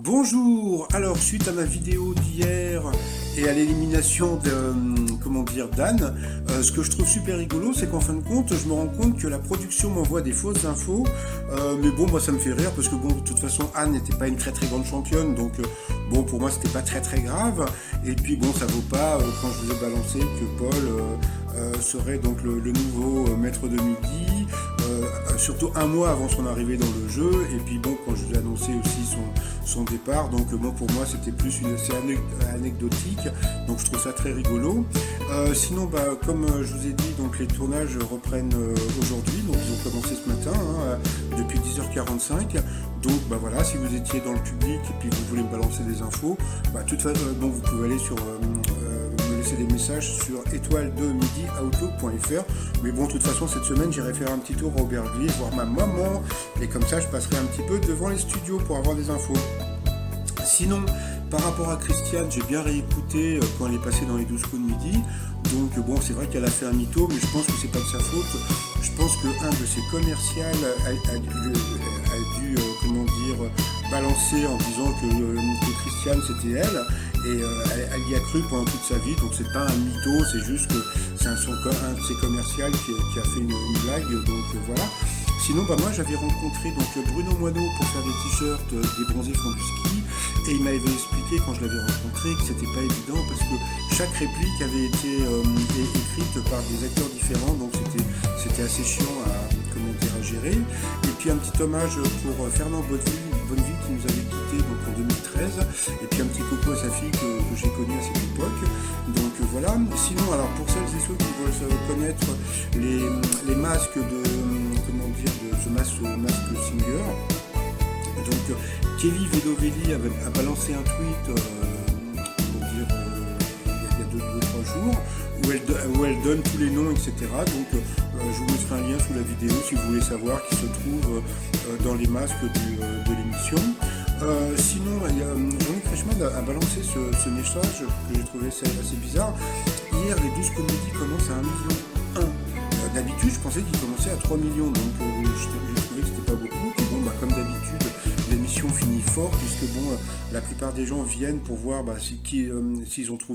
Bonjour, alors suite à ma vidéo d'hier et à l'élimination d'Anne, ce que je trouve super rigolo, c'est qu'en fin de compte, je me rends compte que la production m'envoie des fausses infos, mais bon, moi ça me fait rire parce que bon, de toute façon, Anne n'était pas une très très grande championne, donc bon, pour moi c'était pas très très grave, et puis bon, ça vaut pas quand je vous ai balancé que Paul serait donc le nouveau maître de midi, surtout un mois avant son arrivée dans le jeu, et puis bon, quand je lui ai annoncé aussi son départ, donc bon, pour moi c'était plus assez anecdotique, donc je trouve ça très rigolo. Sinon, comme je vous ai dit, donc les tournages reprennent aujourd'hui, donc ils ont commencé ce matin, depuis 10h45, donc voilà, si vous étiez dans le public et puis vous voulez me balancer des infos, de toute façon, vous pouvez aller sur me laisser des messages sur étoile2midi.outlook.fr. Mais bon, de toute façon, cette semaine, j'irai faire un petit tour au Aubervilliers, voir ma maman, et comme ça, je passerai un petit peu devant les studios pour avoir des infos. Sinon, par rapport à Christiane, j'ai bien réécouté quand elle est passée dans les 12 coups de midi. Donc bon, c'est vrai qu'elle a fait un mytho, mais je pense que c'est pas de sa faute. Je pense qu'un de ses commerciales a dû balancer en disant que Christiane c'était elle. Et elle y a cru pendant toute sa vie, donc c'est pas un mytho, c'est juste que c'est un de ses commerciales qui a fait une blague, donc voilà. Sinon, moi j'avais rencontré donc Bruno Moineau pour faire des t-shirts des bronzés font du ski, et il m'avait expliqué quand je l'avais rencontré que c'était pas évident parce que chaque réplique avait été écrite par des acteurs différents, donc c'était assez chiant à gérer. Et puis un petit hommage pour Fernand Bonneville qui nous avait quitté donc en 2013, et puis un petit coucou à sa fille que j'ai connue à cette époque. Donc voilà. Sinon, alors pour celles et ceux qui veulent connaître les masques de ce masque Singer, donc Kelly Vedovelli a balancé un tweet il y a 2-3 jours où elle donne tous les noms, etc. Donc je vous mettrai un lien sous la vidéo si vous voulez savoir qui se trouve dans les masques de l'émission. Sinon, Jean-Luc Reichmann a balancé ce message que j'ai trouvé assez bizarre. Hier, les 12 comédies commencent à 1,1 million. D'habitude, je pensais qu'ils commençaient à 3 millions, donc j'ai trouvé que c'était pas beaucoup. Et bon, comme d'habitude, l'émission finit fort, puisque bon, la plupart des gens viennent pour voir s'ils ont trouvé